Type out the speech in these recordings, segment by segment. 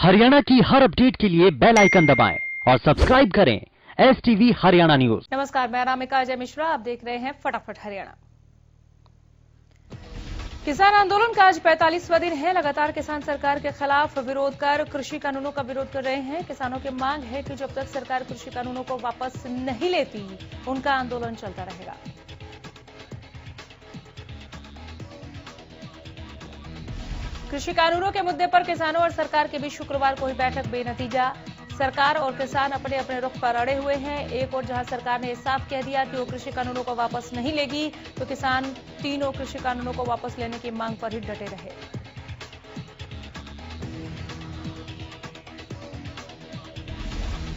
हरियाणा की हर अपडेट के लिए बेल आइकन दबाएं और सब्सक्राइब करें STV हरियाणा न्यूज। नमस्कार, मैं रामिका अजय मिश्रा, आप देख रहे हैं फटाफट हरियाणा। किसान आंदोलन का आज 45वां दिन है। लगातार किसान सरकार के खिलाफ विरोध कर कृषि कानूनों का विरोध कर रहे हैं। किसानों की मांग है कि जब तक सरकार कृषि कानूनों को वापस नहीं लेती, उनका आंदोलन चलता रहेगा। कृषि कानूनों के मुद्दे पर किसानों और सरकार के बीच शुक्रवार को हुई बैठक बेनतीजा। सरकार और किसान अपने अपने रुख पर अड़े हुए हैं। एक और जहां सरकार ने साफ कह दिया कि वो कृषि कानूनों को वापस नहीं लेगी, तो किसान तीनों कृषि कानूनों को वापस लेने की मांग पर ही डटे रहे।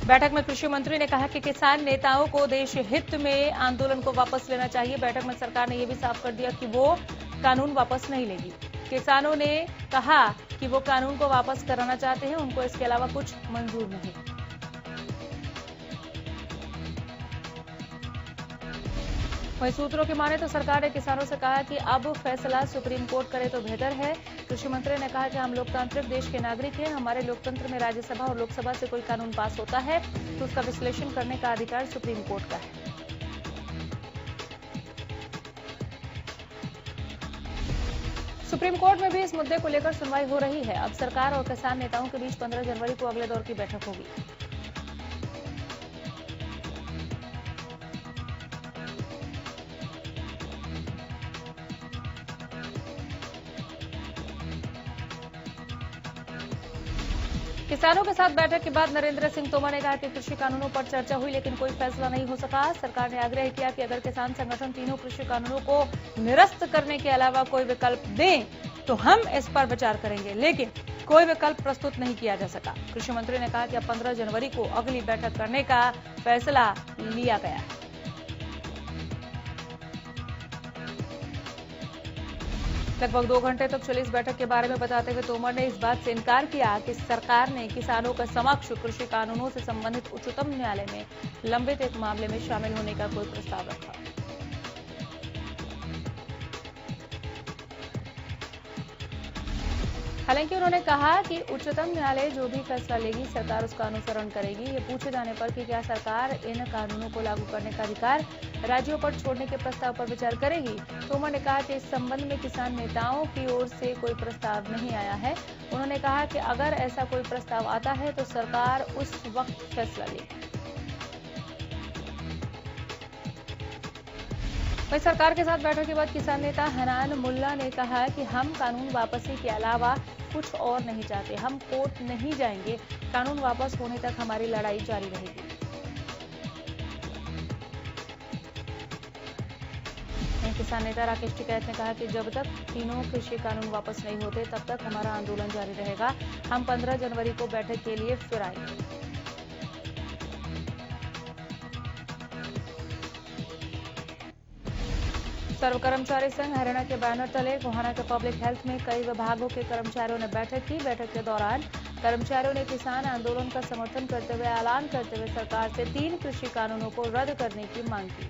बैठक में कृषि मंत्री ने कहा कि किसान नेताओं को देश हित में आंदोलन को वापस लेना चाहिए। बैठक में सरकार ने यह भी साफ कर दिया कि वो कानून वापस नहीं लेगी। किसानों ने कहा कि वो कानून को वापस कराना चाहते हैं, उनको इसके अलावा कुछ मंजूर नहीं। वहीं सूत्रों की माने तो सरकार ने किसानों से कहा कि अब फैसला सुप्रीम कोर्ट करे तो बेहतर है। कृषि मंत्री ने कहा कि हम लोकतांत्रिक देश के नागरिक हैं। हमारे लोकतंत्र में राज्यसभा और लोकसभा से कोई कानून पास होता है तो उसका विश्लेषण करने का अधिकार सुप्रीम कोर्ट का है। सुप्रीम कोर्ट में भी इस मुद्दे को लेकर सुनवाई हो रही है। अब सरकार और किसान नेताओं के बीच 15 जनवरी को अगले दौर की बैठक होगी। किसानों के साथ बैठक के बाद नरेंद्र सिंह तोमर ने कहा कि कृषि कानूनों पर चर्चा हुई लेकिन कोई फैसला नहीं हो सका। सरकार ने आग्रह किया कि अगर किसान संगठन तीनों कृषि कानूनों को निरस्त करने के अलावा कोई विकल्प दें तो हम इस पर विचार करेंगे, लेकिन कोई विकल्प प्रस्तुत नहीं किया जा सका। कृषि मंत्री ने कहा कि अब 15 जनवरी को अगली बैठक करने का फैसला लिया गया है। लगभग 2 घंटे तक चली इस बैठक के बारे में बताते हुए तोमर ने इस बात से इनकार किया कि सरकार ने किसानों के समक्ष कृषि कानूनों से संबंधित उच्चतम न्यायालय में लंबित एक मामले में शामिल होने का कोई प्रस्ताव रखा। हालांकि उन्होंने कहा कि उच्चतम न्यायालय जो भी फैसला लेगी, सरकार उसका अनुसरण करेगी। ये पूछे जाने पर कि क्या सरकार इन कानूनों को लागू करने का अधिकार राज्यों पर छोड़ने के प्रस्ताव पर विचार करेगी, तोमर ने कहा कि इस संबंध में किसान नेताओं की ओर से कोई प्रस्ताव नहीं आया है। उन्होंने कहा कि अगर ऐसा कोई प्रस्ताव आता है तो सरकार उस वक्त फैसला लेगी। वहीं सरकार के साथ बैठक के बाद किसान नेता हनान मुल्ला ने कहा कि हम कानून वापसी के अलावा कुछ और नहीं चाहते। हम कोर्ट नहीं जाएंगे। कानून वापस होने तक हमारी लड़ाई जारी रहेगी। किसान नेता राकेश टिकैत ने कहा कि जब तक तीनों कृषि कानून वापस नहीं होते तब तक हमारा आंदोलन जारी रहेगा। हम 15 जनवरी को बैठक के लिए फिर आएंगे। सर्व कर्मचारी संघ हरियाणा के बैनर तले गोहाना के पब्लिक हेल्थ में कई विभागों के कर्मचारियों ने बैठक की। बैठक के दौरान कर्मचारियों ने किसान आंदोलन का समर्थन करते हुए ऐलान करते हुए सरकार से 3 कृषि कानूनों को रद्द करने की मांग की।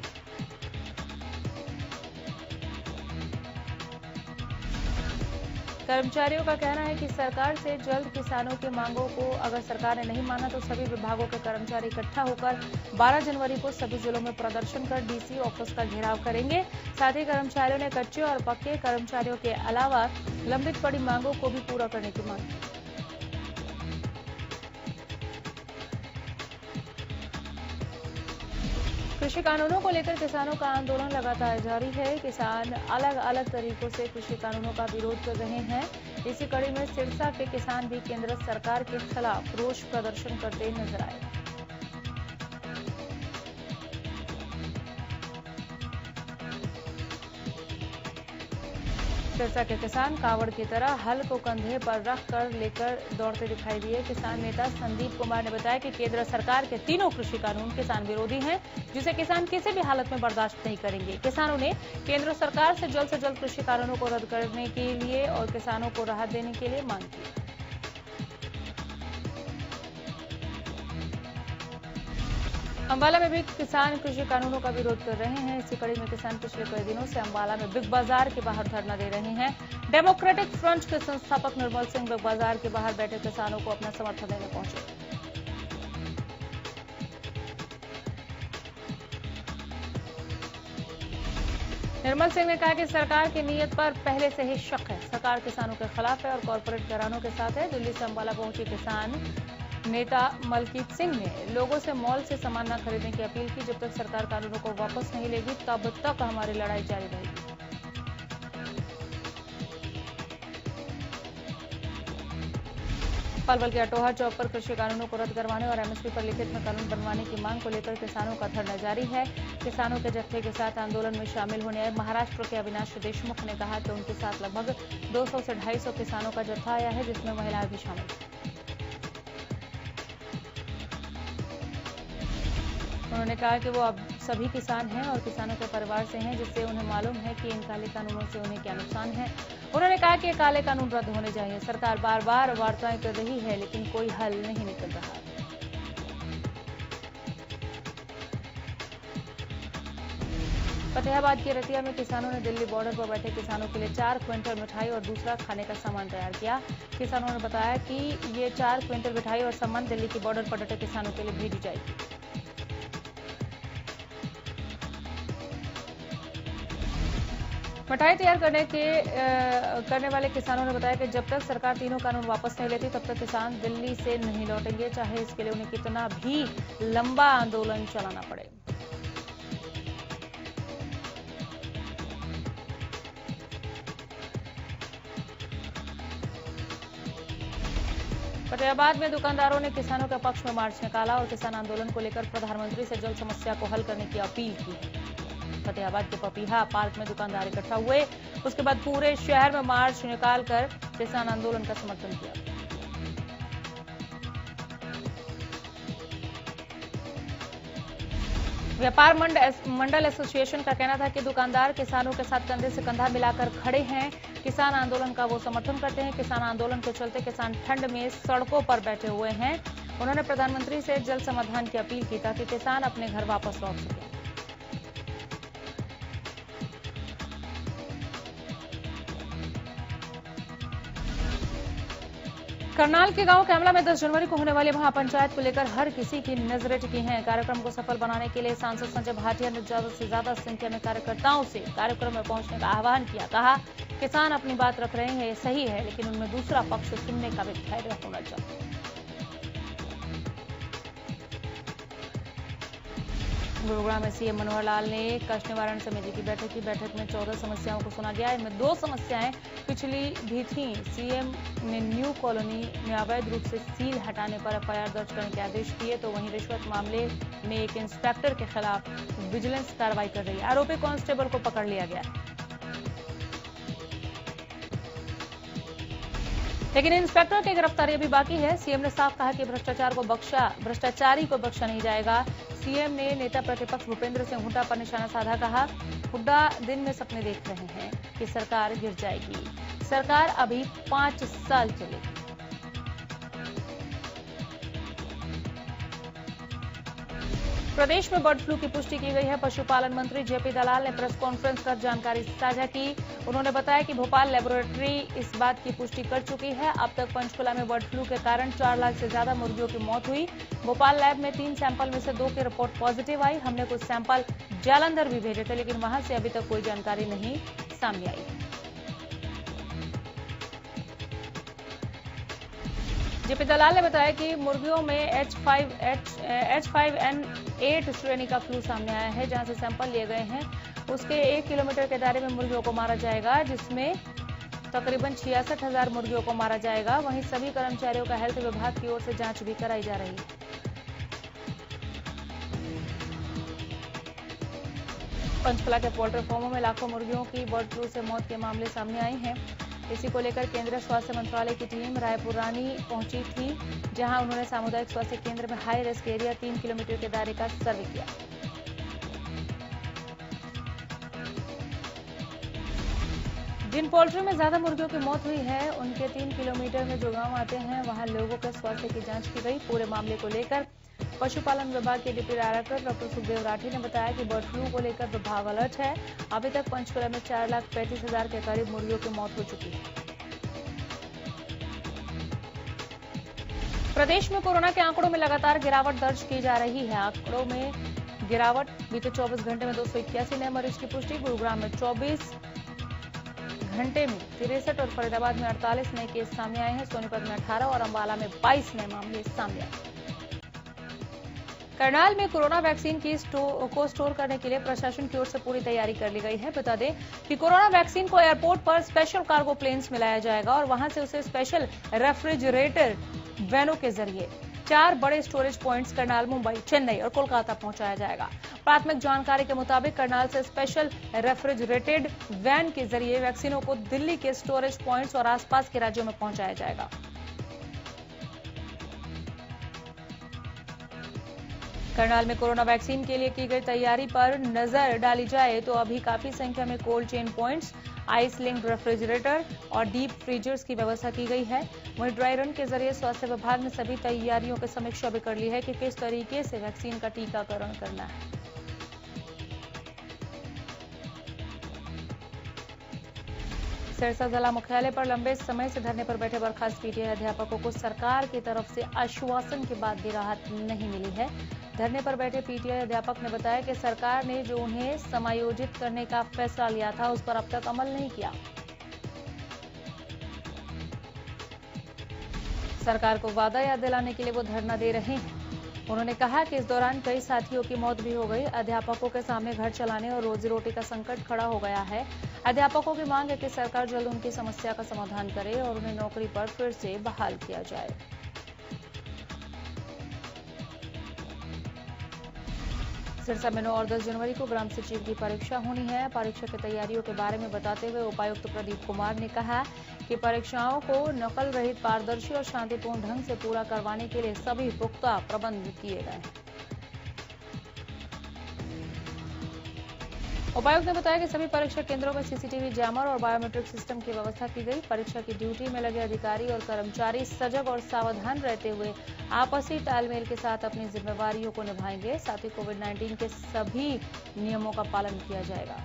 कर्मचारियों का कहना है कि सरकार से जल्द किसानों की मांगों को अगर सरकार ने नहीं माना तो सभी विभागों के कर्मचारी इकट्ठा होकर 12 जनवरी को सभी जिलों में प्रदर्शन कर डीसी ऑफिस का घेराव करेंगे। साथ ही कर्मचारियों ने कच्चे और पक्के कर्मचारियों के अलावा लंबित पड़ी मांगों को भी पूरा करने की मांग की। कृषि कानूनों को लेकर किसानों का आंदोलन लगातार जारी है। किसान अलग अलग तरीकों से कृषि कानूनों का विरोध कर रहे हैं। इसी कड़ी में सिरसा के किसान भी केंद्र सरकार के खिलाफ रोष प्रदर्शन करते नजर आए। सिरसा के किसान कावड़ की तरह हल को कंधे पर रख कर लेकर दौड़ते दिखाई दिए। किसान नेता संदीप कुमार ने बताया कि केंद्र सरकार के तीनों कृषि कानून किसान विरोधी हैं, जिसे किसान किसी भी हालत में बर्दाश्त नहीं करेंगे। किसानों ने केंद्र सरकार से जल्द कृषि कानूनों को रद्द करने के लिए और किसानों को राहत देने के लिए मांग की। अंबाला में भी किसान कृषि कानूनों का विरोध कर रहे हैं। इसी कड़ी में किसान पिछले कई दिनों से अंबाला में बिग बाजार के बाहर धरना दे रहे हैं। डेमोक्रेटिक फ्रंट के संस्थापक निर्मल सिंह बिग बाजार के बाहर बैठे किसानों को अपना समर्थन देने पहुंचे। निर्मल सिंह ने कहा कि सरकार की नीयत पर पहले से ही शक है। सरकार किसानों के खिलाफ है और कॉरपोरेट घरानों के साथ है। दिल्ली से अंबाला पहुंचे किसान नेता मलकीत सिंह ने लोगों से मॉल से सामान न खरीदने की अपील की। जब तक सरकार कानूनों को वापस नहीं लेगी तब तक हमारी लड़ाई जारी रहेगी। पलवल के अटोहर चौक पर कृषि कानूनों को रद्द करवाने और एमएसपी पर लिखित में कानून बनवाने की मांग को लेकर किसानों का धरना जारी है। किसानों के जत्थे के साथ आंदोलन में शामिल होने आए महाराष्ट्र के अविनाश देशमुख ने कहा कि उनके साथ लगभग 200 से 250 किसानों का जत्था आया है, जिसमें महिलाएं भी शामिल हैं। उन्होंने कहा कि वो अब सभी किसान हैं और किसानों के परिवार से हैं, जिससे उन्हें मालूम है कि इन काले कानूनों से उन्हें क्या नुकसान है। उन्होंने कहा कि काले कानून रद्द होने चाहिए। सरकार बार बार वार्ताएं कर रही है लेकिन कोई हल नहीं निकल रहा। फतेहाबाद के रतिया में किसानों ने दिल्ली बॉर्डर पर बैठे किसानों के लिए 4 क्विंटल मिठाई और दूसरा खाने का सामान तैयार किया। किसानों ने बताया कि ये 4 क्विंटल मिठाई और सामान दिल्ली की बॉर्डर पर डटे किसानों के लिए भेजी जाएगी। मिठाई तैयार करने वाले किसानों ने बताया कि जब तक सरकार तीनों कानून वापस नहीं लेती तब तक किसान दिल्ली से नहीं लौटेंगे, चाहे इसके लिए उन्हें कितना भी लंबा आंदोलन चलाना पड़े। फतेहाबाद में दुकानदारों ने किसानों के पक्ष में मार्च निकाला और किसान आंदोलन को लेकर प्रधानमंत्री से जल्द समस्या को हल करने की अपील की है। फतेहाबाद के पपीहा पार्क में दुकानदार इकट्ठा हुए। उसके बाद पूरे शहर में मार्च निकालकर किसान आंदोलन का समर्थन किया। व्यापार मंडल एसोसिएशन का कहना था कि दुकानदार किसानों के साथ कंधे से कंधा मिलाकर खड़े हैं। किसान आंदोलन का वो समर्थन करते हैं। किसान आंदोलन के चलते किसान ठंड में सड़कों पर बैठे हुए हैं। उन्होंने प्रधानमंत्री से जल्द समाधान की अपील की ताकि किसान अपने घर वापस लौट सकें। करनाल के गांव कैमला में 10 जनवरी को होने वाली महापंचायत को लेकर हर किसी की नजरें टिकी हैं। कार्यक्रम को सफल बनाने के लिए सांसद संजय भाटिया ने ज्यादा से ज्यादा संख्या में कार्यकर्ताओं से कार्यक्रम में पहुंचने का आह्वान किया। कहा, किसान अपनी बात रख रहे हैं, ये सही है, लेकिन उनमें दूसरा पक्ष सुनने का भी धैर्य होना चाहिए। गुरुग्राम में सीएम मनोहर लाल ने कष्ट निवारण समिति की बैठक की। बैठक में 14 समस्याओं को सुना गया। इनमें 2 समस्याएं पिछली भी थीं। सीएम ने न्यू कॉलोनी में अवैध रूप से सील हटाने पर एफआईआर दर्ज करने के आदेश दिए, तो वहीं रिश्वत मामले में एक इंस्पेक्टर के खिलाफ विजिलेंस कार्रवाई कर रही है। आरोपी कांस्टेबल को पकड़ लिया गया है, लेकिन इंस्पेक्टर की गिरफ्तारी अभी बाकी है। सीएम ने साफ कहा कि भ्रष्टाचारी को बख्शा नहीं जाएगा। सीएम ने नेता प्रतिपक्ष भूपेंद्र सिंह हुड्डा पर निशाना साधा। कहा, हुड्डा दिन में सपने देख रहे हैं कि सरकार गिर जाएगी। सरकार अभी 5 साल चलेगी। प्रदेश में बर्ड फ्लू की पुष्टि की गई है। पशुपालन मंत्री जेपी दलाल ने प्रेस कॉन्फ्रेंस कर जानकारी साझा की। उन्होंने बताया कि भोपाल लेबोरेटरी इस बात की पुष्टि कर चुकी है। अब तक पंचकुला में बर्ड फ्लू के कारण 4 लाख से ज्यादा मुर्गियों की मौत हुई। भोपाल लैब में 3 सैंपल में से 2 की रिपोर्ट पॉजिटिव आई। हमने कुछ सैंपल जालंधर भी भेजे थे, लेकिन वहां से अभी तक कोई जानकारी नहीं सामने आई है। जेपी दलाल ने बताया कि मुर्गियों में H5N8 श्रेणी का फ्लू सामने आया है। जहां से सैंपल लिए गए हैं उसके 1 किलोमीटर के दायरे में मुर्गियों को मारा जाएगा, जिसमें तकरीबन 66,000 मुर्गियों को मारा जाएगा। वहीं सभी कर्मचारियों का हेल्थ विभाग की ओर से जांच भी कराई जा रही है। पंचकुला के पोल्ट्री फार्मों में लाखों मुर्गियों की बर्ड फ्लू से मौत के मामले सामने आए हैं। इसी को लेकर केंद्रीय स्वास्थ्य मंत्रालय की टीम रायपुर रानी पहुंची थी, जहां उन्होंने सामुदायिक स्वास्थ्य केंद्र में हाई रिस्क एरिया 3 किलोमीटर के दायरे का सर्वे किया। जिन पोल्ट्री में ज्यादा मुर्गियों की मौत हुई है, उनके 3 किलोमीटर में जो गांव आते हैं, वहां लोगों के स्वास्थ्य की जांच की गई। पूरे मामले को लेकर पशुपालन विभाग के deputy director doctor Sukhdev Rathi ने बताया कि बर्ड फ्लू को लेकर विभाग अलर्ट है। अभी तक पंचकुला में 4,35,000 के करीब मुर्गियों की मौत हो चुकी है। प्रदेश में कोरोना के आंकड़ों में लगातार गिरावट दर्ज की जा रही है। आंकड़ों में गिरावट, बीते 24 घंटे में 281 नए मरीज की पुष्टि। गुरुग्राम में 24 घंटे में 63 और फरीदाबाद में 48 नए केस सामने आए हैं। सोनीपत में 18 और अंबाला में 22 नए मामले सामने आए। करनाल में कोरोना वैक्सीन को स्टोर करने के लिए प्रशासन की ओर से पूरी तैयारी कर ली गई है। बता दें कि कोरोना वैक्सीन को एयरपोर्ट पर स्पेशल कार्गो प्लेन्स में लाया जाएगा और वहां से उसे स्पेशल रेफ्रिजरेटर वैनों के जरिए 4 बड़े स्टोरेज पॉइंट्स करनाल, मुंबई, चेन्नई और कोलकाता पहुंचाया जाएगा। प्राथमिक जानकारी के मुताबिक करनाल से स्पेशल रेफ्रिजरेटेड वैन के जरिए वैक्सीनों को दिल्ली के स्टोरेज पॉइंट्स और आसपास के राज्यों में पहुंचाया जाएगा। करनाल में कोरोना वैक्सीन के लिए की गई तैयारी पर नजर डाली जाए तो अभी काफी संख्या में cold chain points, ice linked refrigerator और डीप फ्रीजर्स की व्यवस्था की गई है। वहीं ड्राई रन के जरिए स्वास्थ्य विभाग ने सभी तैयारियों की समीक्षा भी कर ली है कि किस तरीके से वैक्सीन का टीकाकरण करना है। सिरसा जिला मुख्यालय पर लंबे समय से धरने पर बैठे बर्खास्त पीटीआई अध्यापकों को सरकार की तरफ से आश्वासन के बाद भी राहत नहीं मिली है। धरने पर बैठे पीटीआई अध्यापक ने बताया कि सरकार ने जो उन्हें समायोजित करने का फैसला लिया था उस पर अब तक अमल नहीं किया। सरकार को वादा याद दिलाने के लिए वो धरना दे रहे हैं। उन्होंने कहा कि इस दौरान कई साथियों की मौत भी हो गई। अध्यापकों के सामने घर चलाने और रोजी रोटी का संकट खड़ा हो गया है। अध्यापकों की मांग है कि सरकार जल्द उनकी समस्या का समाधान करे और उन्हें नौकरी पर फिर से बहाल किया जाए। सिरसा में 9 और 10 जनवरी को ग्राम सचिव की परीक्षा होनी है। परीक्षा की तैयारियों के बारे में बताते हुए उपायुक्त प्रदीप कुमार ने कहा कि परीक्षाओं को नकल रहित, पारदर्शी और शांतिपूर्ण ढंग से पूरा करवाने के लिए सभी पुख्ता प्रबंध किए गए हैं। उपायुक्त ने बताया कि सभी परीक्षा केंद्रों में सीसीटीवी जैमर और बायोमेट्रिक सिस्टम की व्यवस्था की गई। परीक्षा की ड्यूटी में लगे अधिकारी और कर्मचारी सजग और सावधान रहते हुए आपसी तालमेल के साथ अपनी जिम्मेवारियों को निभाएंगे। साथ ही कोविड-19 के सभी नियमों का पालन किया जाएगा।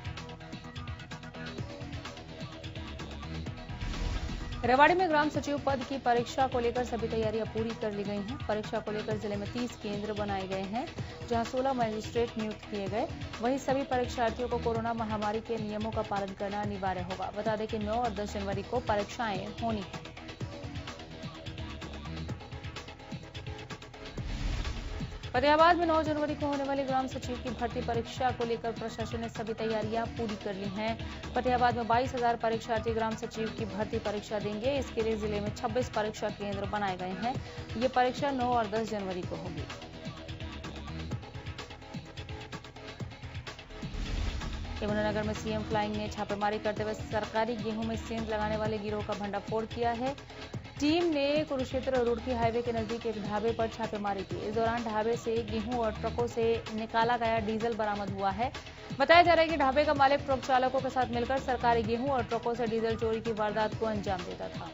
रेवाड़ी में ग्राम सचिव पद की परीक्षा को लेकर सभी तैयारियां पूरी कर ली गई हैं। परीक्षा को लेकर जिले में 30 केंद्र बनाए गए हैं, जहां 16 मजिस्ट्रेट नियुक्त किए गए। वहीं सभी परीक्षार्थियों को कोरोना महामारी के नियमों का पालन करना अनिवार्य होगा। बता दें कि 9 और 10 जनवरी को परीक्षाएं होनी है। फतेहाबाद में 9 जनवरी को होने वाली ग्राम सचिव की भर्ती परीक्षा को लेकर प्रशासन ने सभी तैयारियां पूरी कर ली हैं। फतेहाबाद में 22,000 परीक्षार्थी ग्राम सचिव की भर्ती परीक्षा देंगे। इसके लिए जिले में 26 परीक्षा केंद्र बनाए गए हैं। ये परीक्षा 9 और 10 जनवरी को होगी। यमुनानगर में सीएम फ्लाइंग ने छापेमारी करते हुए सरकारी गेहूं में सेंध लगाने वाले गिरोह का भंडाफोड़ किया है। टीम ने कुरुक्षेत्र और रुड़की हाईवे के नजदीक एक ढाबे पर छापेमारी की। इस दौरान ढाबे से गेहूं और ट्रकों से निकाला गया डीजल बरामद हुआ है। बताया जा रहा है कि ढाबे का मालिक ट्रक चालकों के साथ मिलकर सरकारी गेहूं और ट्रकों से डीजल चोरी की वारदात को अंजाम देता था।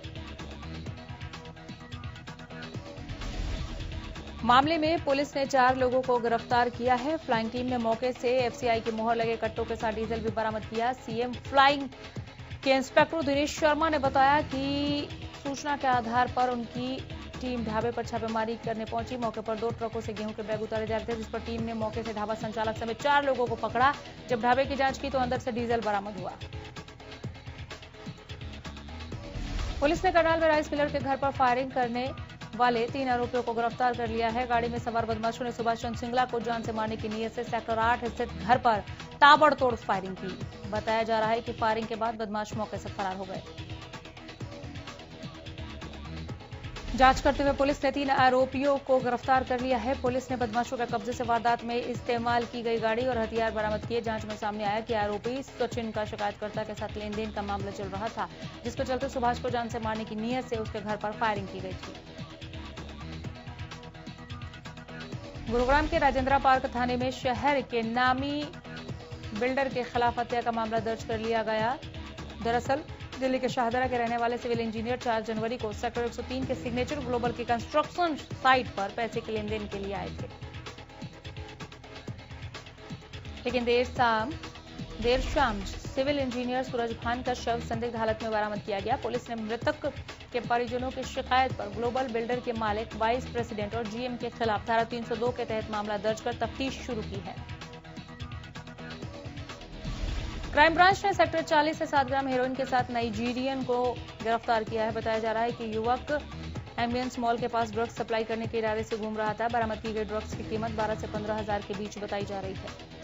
मामले में पुलिस ने 4 लोगों को गिरफ्तार किया है। फ्लाइंग टीम ने मौके से एफसीआई की मोहर लगे कट्टों के साथ डीजल भी बरामद किया। सीएम फ्लाइंग के इंस्पेक्टर दिनेश शर्मा ने बताया कि सूचना के आधार पर उनकी टीम ढाबे पर छापेमारी करने पहुंची। मौके पर 2 ट्रकों से गेहूं के बैग उतारे जा रहे थे, जिस पर टीम ने मौके से ढाबा संचालक समेत 4 लोगों को पकड़ा। जब ढाबे की जांच की तो अंदर से डीजल बरामद हुआ। पुलिस ने करनाल में राइस मिलर के घर पर फायरिंग करने वाले 3 आरोपियों को गिरफ्तार कर लिया है। गाड़ी में सवार बदमाशों ने सुभाष चंद्र सिंगला को जान से मारने की नीयत से सेक्टर 8 स्थित घर पर ताबड़तोड़ फायरिंग की। बताया जा रहा है कि फायरिंग के बाद बदमाश मौके से फरार हो गए। जांच करते हुए पुलिस ने 3 आरोपियों को गिरफ्तार कर लिया है। पुलिस ने बदमाशों के कब्जे से वारदात में इस्तेमाल की गई गाड़ी और हथियार बरामद किए। जांच में सामने आया कि आरोपी सचिन का शिकायतकर्ता के साथ लेन देन का मामला चल रहा था, जिसके चलते सुभाष को जान से मारने की नीयत से उसके घर पर फायरिंग की गई थी। गुरुग्राम के राजेंद्रा पार्क थाने में शहर के नामी बिल्डर के खिलाफ हत्या का मामला दर्ज कर लिया गया। दरअसल दिल्ली के शाहदरा के रहने वाले सिविल इंजीनियर 4 जनवरी को सेक्टर 103 के सिग्नेचर ग्लोबल की कंस्ट्रक्शन साइट पर पैसे के लेन देन के लिए आए थे। लेकिन देर शाम सिविल इंजीनियर सूरज भान का शव संदिग्ध हालत में बरामद किया गया। पुलिस ने मृतक के परिजनों की शिकायत पर ग्लोबल बिल्डर के मालिक, वाइस प्रेसिडेंट और जीएम के खिलाफ धारा 302 के तहत मामला दर्ज कर तफ्तीश शुरू की है। क्राइम ब्रांच ने सेक्टर 40 से 7 ग्राम हेरोइन के साथ नाइजीरियन को गिरफ्तार किया है। बताया जा रहा है कि युवक एम्बियंस मॉल के पास ड्रग्स सप्लाई करने के इरादे से घूम रहा था। बरामद की गई ड्रग्स की कीमत 12 से 15 हजार के बीच बताई जा रही है।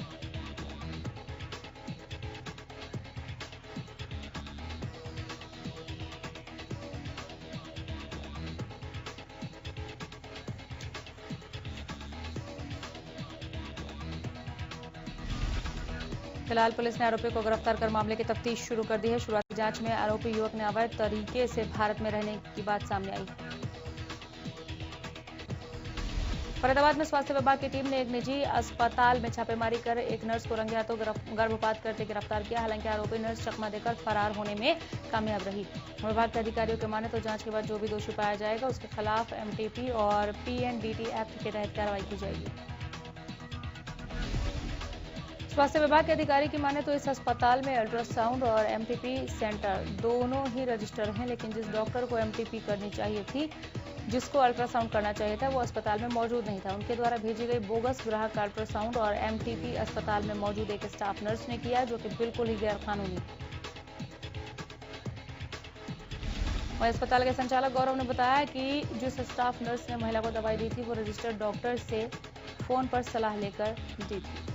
फिलहाल पुलिस ने आरोपी को गिरफ्तार कर मामले की तफ्तीश शुरू कर दी है। शुरुआती जांच में आरोपी युवक ने अवैध तरीके से भारत में रहने की बात सामने आई है। फरीदाबाद में स्वास्थ्य विभाग की टीम ने एक निजी अस्पताल में छापेमारी कर एक नर्स को रंगे हाथों गर्भपात करते गिरफ्तार किया। हालांकि आरोपी नर्स चकमा देकर फरार होने में कामयाब रही। विभाग के अधिकारियों के माने तो जांच के बाद जो भी दोषी पाया जाएगा उसके खिलाफ एमटीपी और पीएनडीटी एक्ट के तहत कार्रवाई की जाएगी। स्वास्थ्य विभाग के अधिकारी की माने तो इस अस्पताल में अल्ट्रासाउंड और एमटीपी सेंटर दोनों ही रजिस्टर हैं, लेकिन जिस डॉक्टर को एमटीपी करनी चाहिए थी, जिसको अल्ट्रासाउंड करना चाहिए था, वो अस्पताल में मौजूद नहीं था। उनके द्वारा भेजी गई बोगस ग्राहक अल्ट्रासाउंड और एमटीपी अस्पताल में मौजूद एक स्टाफ नर्स ने किया, जो कि बिल्कुल ही गैरकानूनी। वहीं अस्पताल के संचालक गौरव ने बताया कि जिस स्टाफ नर्स ने महिला को दवाई दी थी, वो रजिस्टर्ड डॉक्टर से फोन पर सलाह लेकर दी थी।